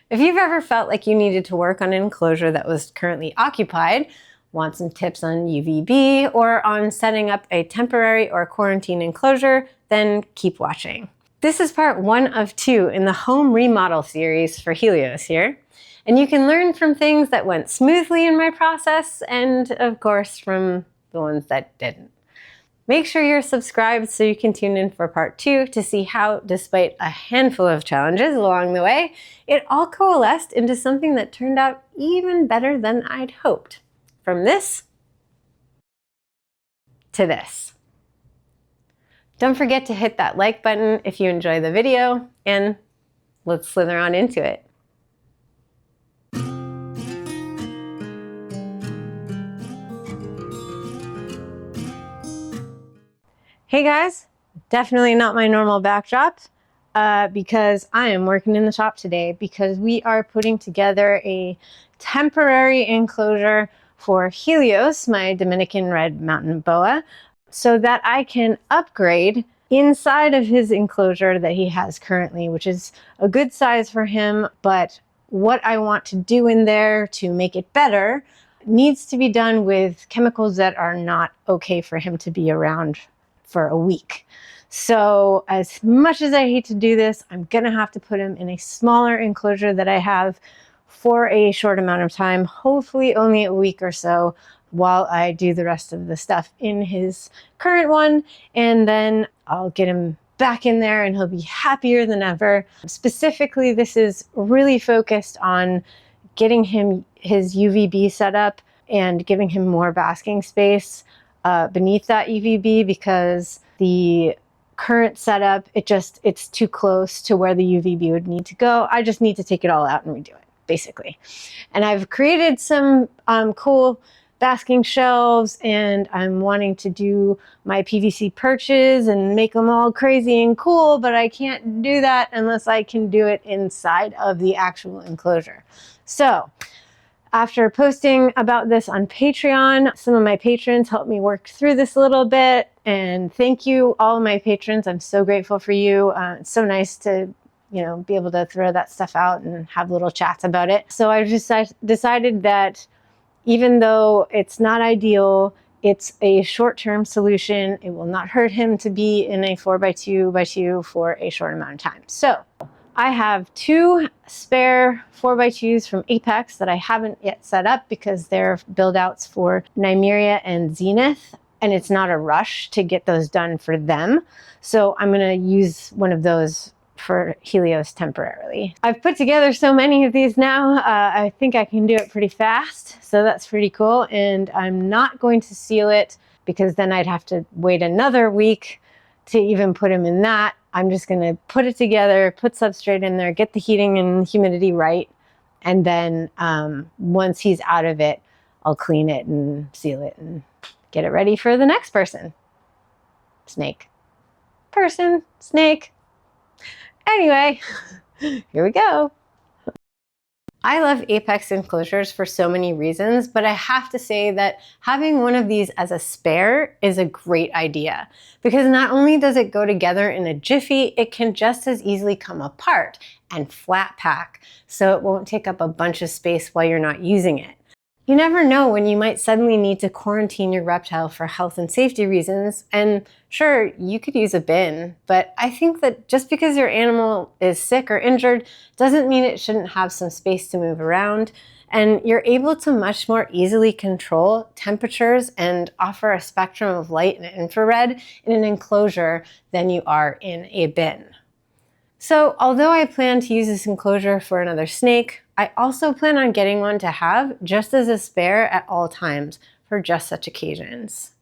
If you've ever felt like you needed to work on an enclosure that was currently occupied, want some tips on UVB or on setting up a temporary or quarantine enclosure, then keep watching. This is part 1 of 2 in the home remodel series for Helios here. And you can learn from things that went smoothly in my process and, of course, from the ones that didn't. Make sure you're subscribed so you can tune in for part 2 to see how, despite a handful of challenges along the way, it all coalesced into something that turned out even better than I'd hoped. From this to this. Don't forget to hit that like button if you enjoy the video, and let's slither on into it. Hey guys, definitely not my normal backdrop because I am working in the shop today because we are putting together a temporary enclosure for Helios, my Dominican Red Mountain Boa, so that I can upgrade inside of his enclosure that he has currently, which is a good size for him, but what I want to do in there to make it better needs to be done with chemicals that are not okay for him to be around for a week. So as much as I hate to do this, I'm gonna have to put him in a smaller enclosure that I have for a short amount of time, hopefully only a week or so, while I do the rest of the stuff in his current one, and then I'll get him back in there and he'll be happier than ever. Specifically, this is really focused on getting him his UVB set up and giving him more basking space beneath that UVB, because the current setup, it's too close to where the UVB would need to go. I just need to take it all out and redo it, basically. And I've created some cool basking shelves, and I'm wanting to do my PVC perches and make them all crazy and cool, but I can't do that unless I can do it inside of the actual enclosure. So after posting about this on Patreon, some of my patrons helped me work through this a little bit, and thank you all my patrons. I'm so grateful for you. It's so nice to, you know, be able to throw that stuff out and have little chats about it. So I just decided that even though it's not ideal, it's a short-term solution. It will not hurt him to be in a 4x2x2 for a short amount of time. So I have 2 spare 4x2s from Apex that I haven't yet set up because they're build outs for Nymeria and Zenith, and it's not a rush to get those done for them. So I'm gonna use one of those for Helios temporarily. I've put together so many of these now, I think I can do it pretty fast, so that's pretty cool. And I'm not going to seal it because then I'd have to wait another week to even put him in that. I'm just gonna put it together, put substrate in there, get the heating and humidity right, and then once he's out of it, I'll clean it and seal it and get it ready for the next person. Snake. Person, snake. Anyway, here we go. I love Apex enclosures for so many reasons, but I have to say that having one of these as a spare is a great idea, because not only does it go together in a jiffy, it can just as easily come apart and flat pack, so it won't take up a bunch of space while you're not using it. You never know when you might suddenly need to quarantine your reptile for health and safety reasons, and sure, you could use a bin, but I think that just because your animal is sick or injured doesn't mean it shouldn't have some space to move around, and you're able to much more easily control temperatures and offer a spectrum of light and infrared in an enclosure than you are in a bin. So although I plan to use this enclosure for another snake, I also plan on getting one to have just as a spare at all times for just such occasions.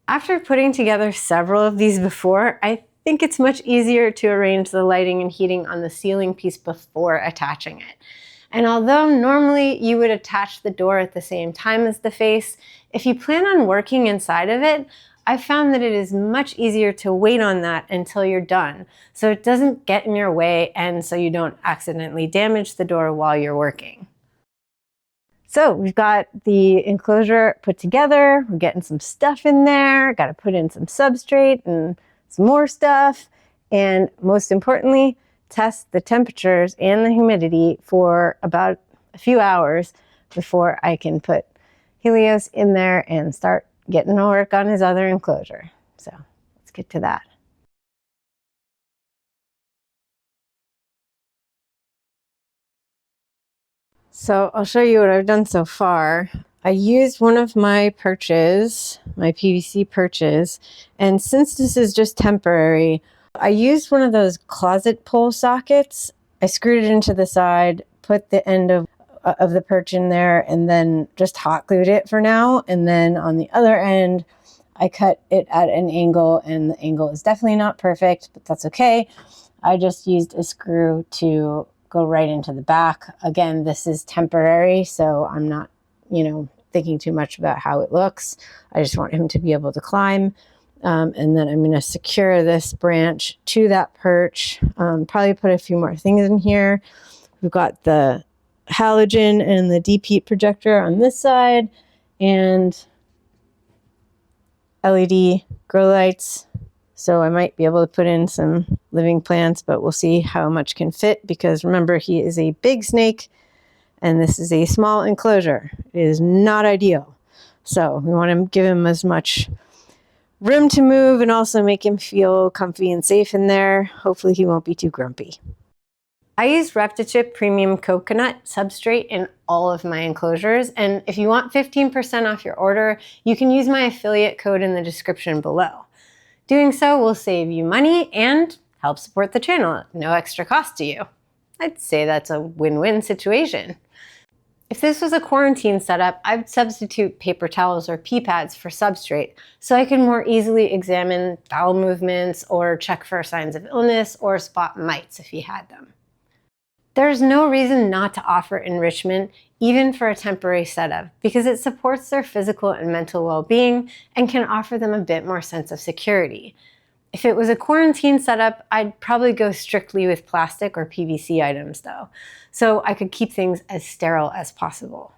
After putting together several of these before, I think it's much easier to arrange the lighting and heating on the ceiling piece before attaching it. And although normally you would attach the door at the same time as the face, if you plan on working inside of it, I found that it is much easier to wait on that until you're done, so it doesn't get in your way and so you don't accidentally damage the door while you're working. So we've got the enclosure put together, we're getting some stuff in there, got to put in some substrate and some more stuff, and most importantly, test the temperatures and the humidity for about a few hours before I can put Helios in there and start getting to work on his other enclosure. So let's get to that. So I'll show you what I've done so far. I used one of my perches, my PVC perches, and since this is just temporary, I used one of those closet pole sockets. I screwed it into the side, put the end of the perch in there, and then just hot glued it for now. And then on the other end, I cut it at an angle, and the angle is definitely not perfect, but that's okay. I just used a screw to go right into the back. Again, this is temporary, so I'm not, thinking too much about how it looks. I just want him to be able to climb. And then I'm going to secure this branch to that perch. Probably put a few more things in here. We've got the halogen and the deep heat projector on this side, and LED grow lights. So I might be able to put in some living plants, but we'll see how much can fit, because remember, he is a big snake and this is a small enclosure. It is not ideal. So we want to give him as much room to move and also make him feel comfy and safe in there. Hopefully he won't be too grumpy. I use ReptiChip Premium Coconut substrate in all of my enclosures, and if you want 15% off your order, you can use my affiliate code in the description below. Doing so will save you money and help support the channel at no extra cost to you. I'd say that's a win-win situation. If this was a quarantine setup, I would substitute paper towels or pee pads for substrate so I can more easily examine bowel movements or check for signs of illness or spot mites if he had them. There's no reason not to offer enrichment, even for a temporary setup, because it supports their physical and mental well-being and can offer them a bit more sense of security. If it was a quarantine setup, I'd probably go strictly with plastic or PVC items though, so I could keep things as sterile as possible.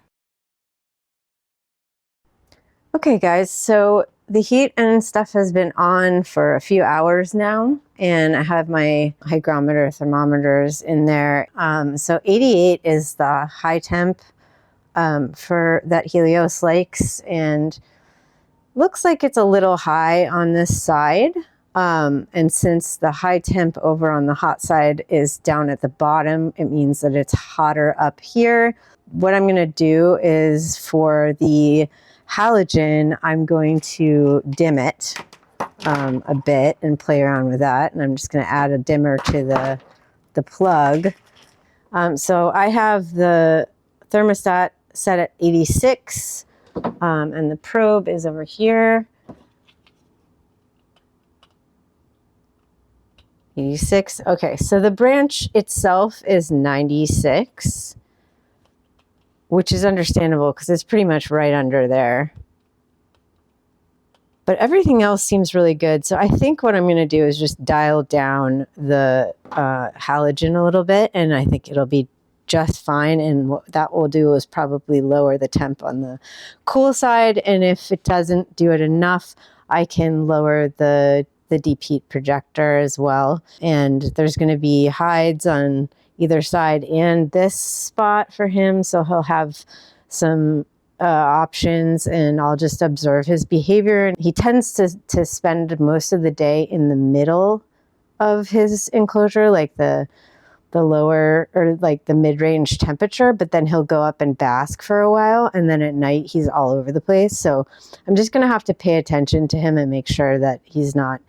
Okay guys, so the heat and stuff has been on for a few hours now, and I have my hygrometer thermometers in there. So 88 is the high temp for that Helios likes, and looks like it's a little high on this side. And since the high temp over on the hot side is down at the bottom, it means that it's hotter up here. What I'm going to do is, for the halogen, I'm going to dim it a bit and play around with that. And I'm just going to add a dimmer to the plug. So I have the thermostat set at 86, and the probe is over here. 86. Okay, so the branch itself is 96, which is understandable because it's pretty much right under there. But everything else seems really good. So I think what I'm going to do is just dial down the halogen a little bit, and I think it'll be just fine. And what that will do is probably lower the temp on the cool side. And if it doesn't do it enough, I can lower the deep heat projector as well. And there's going to be hides on either side and this spot for him, so he'll have some options, and I'll just observe his behavior. He tends to spend most of the day in the middle of his enclosure, like the lower, or like the mid-range temperature, but then he'll go up and bask for a while, and then at night he's all over the place. So I'm just going to have to pay attention to him and make sure that he's not,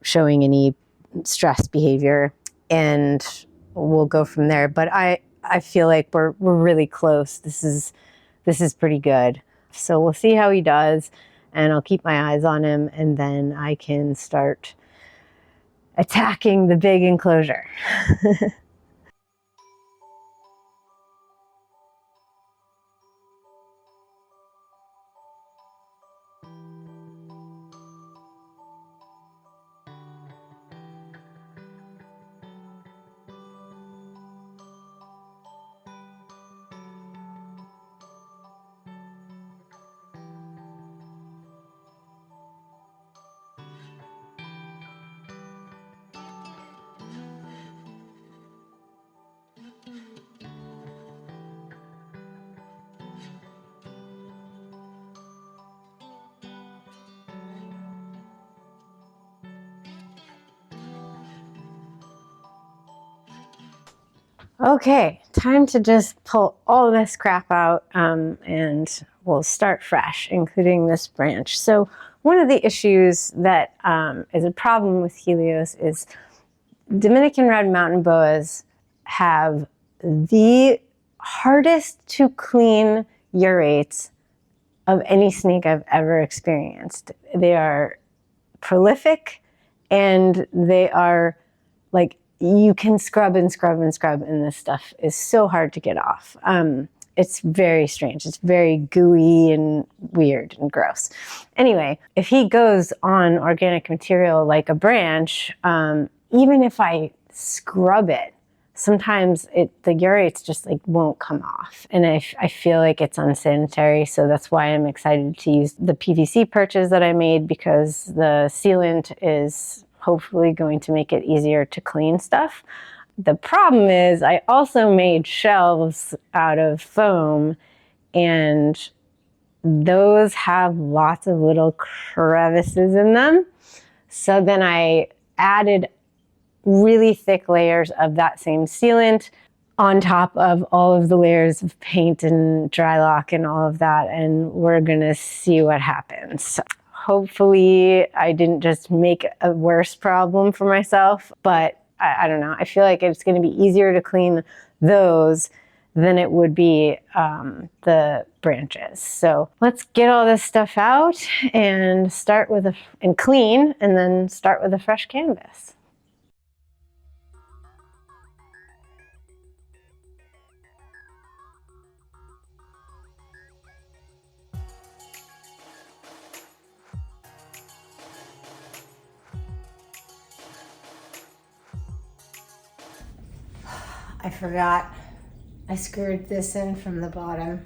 showing any stress behavior, and we'll go from there. But I feel like we're really close. This is pretty good. So we'll see how he does, and I'll keep my eyes on him, and then I can start attacking the big enclosure. Okay, time to just pull all this crap out and we'll start fresh, including this branch. So one of the issues that is a problem with Helios is Dominican Red Mountain Boas have the hardest to clean urates of any snake I've ever experienced. They are prolific and they are like, you can scrub and scrub and scrub, and this stuff is so hard to get off. It's very strange. It's very gooey and weird and gross. Anyway, if he goes on organic material like a branch, even if I scrub it, sometimes the urates just like won't come off. And I feel like it's unsanitary. So that's why I'm excited to use the PVC perches that I made, because the sealant is hopefully going to make it easier to clean stuff. The problem is I also made shelves out of foam, and those have lots of little crevices in them. So then I added really thick layers of that same sealant on top of all of the layers of paint and dry lock and all of that, and we're gonna see what happens. Hopefully I didn't just make a worse problem for myself, but I don't know. I feel like it's gonna be easier to clean those than it would be the branches. So let's get all this stuff out and clean, and then start with a fresh canvas. I forgot. I screwed this in from the bottom.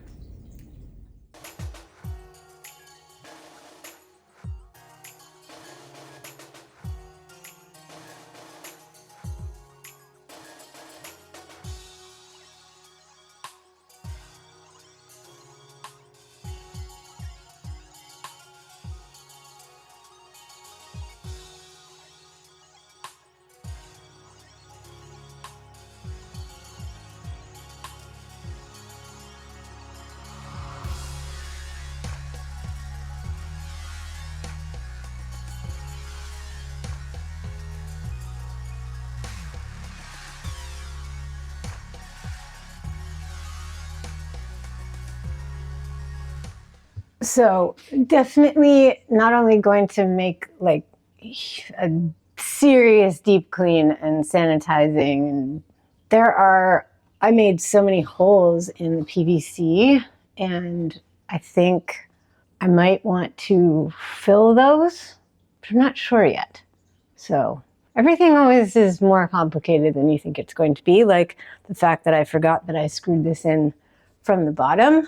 So definitely not only going to make like a serious deep clean and sanitizing, and I made so many holes in the PVC, and I think I might want to fill those, but I'm not sure yet. So everything always is more complicated than you think it's going to be, like the fact that I forgot that I screwed this in from the bottom.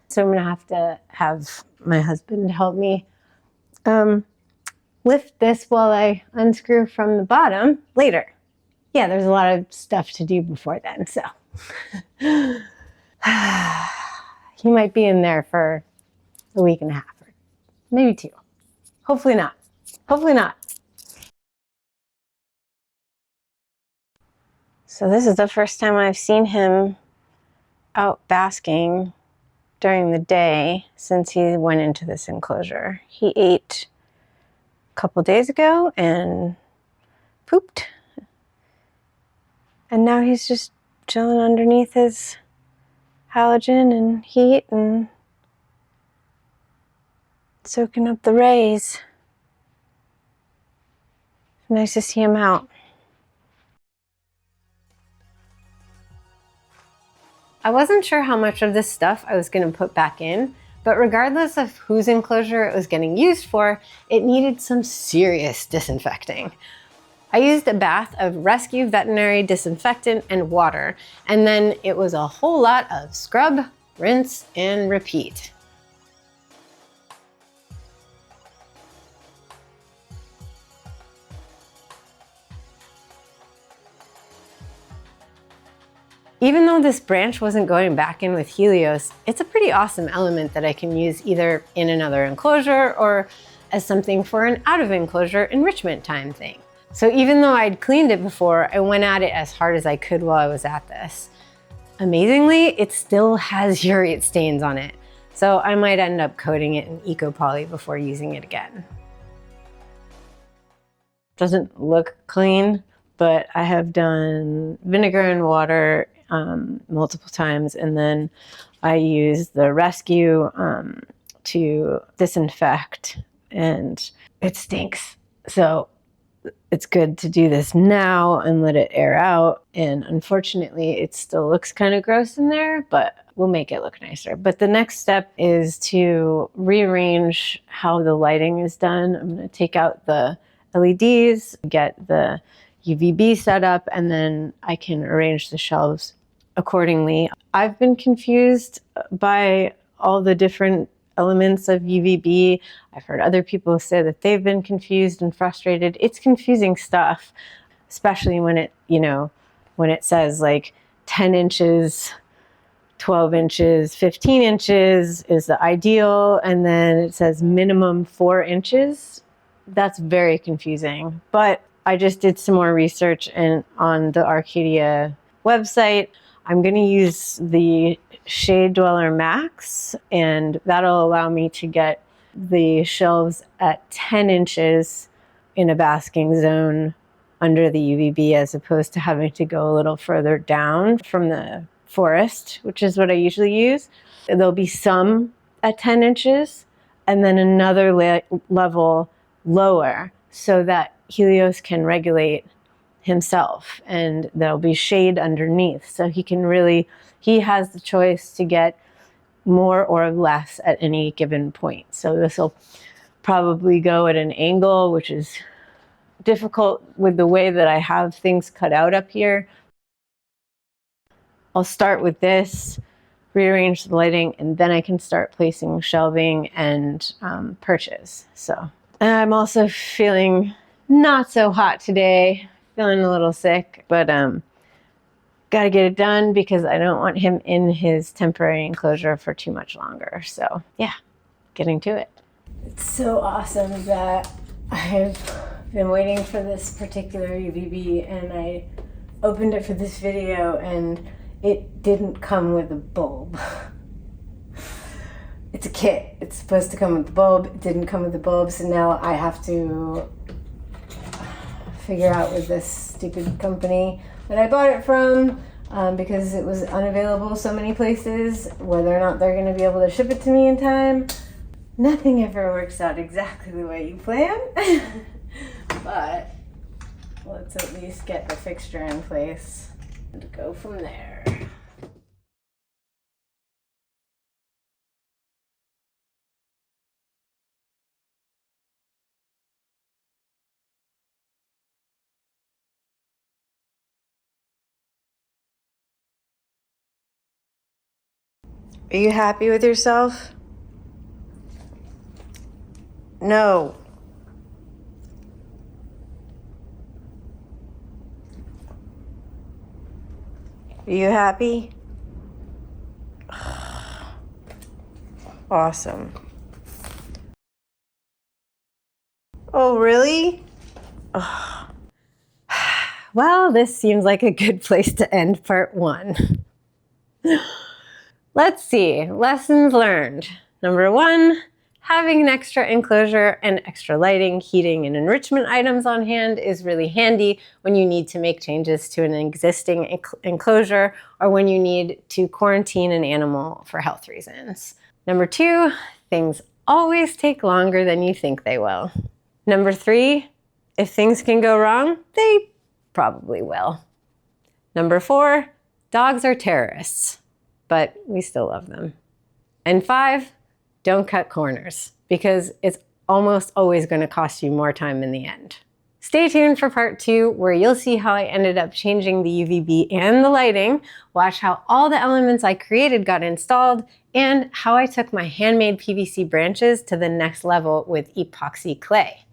So I'm gonna have to have my husband help me lift this while I unscrew from the bottom later. Yeah, there's a lot of stuff to do before then, so. He might be in there for a week and a half, or maybe 2. Hopefully not. Hopefully not. So this is the first time I've seen him out basking during the day since he went into this enclosure. He ate a couple days ago and pooped. And now he's just chilling underneath his halogen and heat and soaking up the rays. Nice to see him out. I wasn't sure how much of this stuff I was going to put back in, but regardless of whose enclosure it was getting used for, it needed some serious disinfecting. I used a bath of rescue veterinary disinfectant and water, and then it was a whole lot of scrub, rinse, and repeat. Even though this branch wasn't going back in with Helios, it's a pretty awesome element that I can use either in another enclosure or as something for an out of enclosure enrichment time thing. So even though I'd cleaned it before, I went at it as hard as I could while I was at this. Amazingly, it still has urate stains on it. So I might end up coating it in eco-poly before using it again. Doesn't look clean, but I have done vinegar and water multiple times, and then I use the rescue to disinfect, and it stinks. So it's good to do this now and let it air out. And unfortunately, it still looks kind of gross in there, but we'll make it look nicer. But the next step is to rearrange how the lighting is done. I'm going to take out the LEDs, get the UVB set up, and then I can arrange the shelves accordingly. I've been confused by all the different elements of UVB. I've heard other people say that they've been confused and frustrated. It's confusing stuff, especially when it, when it says like 10 inches, 12 inches, 15 inches is the ideal, and then it says minimum 4 inches. That's very confusing. But I just did some more research, and on the Arcadia website, I'm going to use the Shade Dweller Max, and that'll allow me to get the shelves at 10 inches in a basking zone under the UVB, as opposed to having to go a little further down from the forest, which is what I usually use. There'll be some at 10 inches and then another level lower so that Helios can regulate himself, and there'll be shade underneath. So he has the choice to get more or less at any given point. So this will probably go at an angle, which is difficult with the way that I have things cut out up here. I'll start with this, rearrange the lighting, and then I can start placing shelving and perches. So I'm also feeling not so hot today, feeling a little sick, but gotta get it done because I don't want him in his temporary enclosure for too much longer. So yeah, getting to it. It's so awesome that I've been waiting for this particular UVB, and I opened it for this video and it didn't come with a bulb. It's a kit. It's supposed to come with the bulb. It didn't come with the bulb, so now I have to figure out with this stupid company that I bought it from, because it was unavailable so many places, whether or not they're going to be able to ship it to me in time. Nothing ever works out exactly the way you plan, but let's at least get the fixture in place and go from there. Are you happy with yourself? No. Are you happy? Awesome. Oh, really? Oh. Well, this seems like a good place to end part 1. Let's see, lessons learned. Number 1, having an extra enclosure and extra lighting, heating, and enrichment items on hand is really handy when you need to make changes to an existing enclosure or when you need to quarantine an animal for health reasons. Number 2, things always take longer than you think they will. Number 3, if things can go wrong, they probably will. Number 4, dogs are terrorists, but we still love them. And 5, don't cut corners, because it's almost always going to cost you more time in the end. Stay tuned for part 2, where you'll see how I ended up changing the UVB and the lighting, watch how all the elements I created got installed, and how I took my handmade PVC branches to the next level with epoxy clay.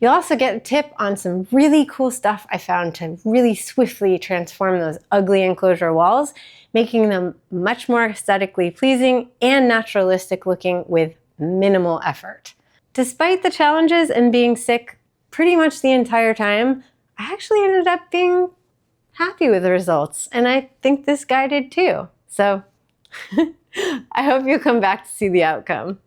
You'll also get a tip on some really cool stuff I found to really swiftly transform those ugly enclosure walls, making them much more aesthetically pleasing and naturalistic looking with minimal effort. Despite the challenges and being sick, pretty much the entire time, I actually ended up being happy with the results. And I think this guy did too. So I hope you come back to see the outcome.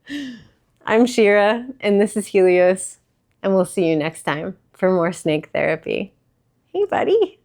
I'm Shira, and this is Helios, and we'll see you next time for more snake therapy. Hey, buddy.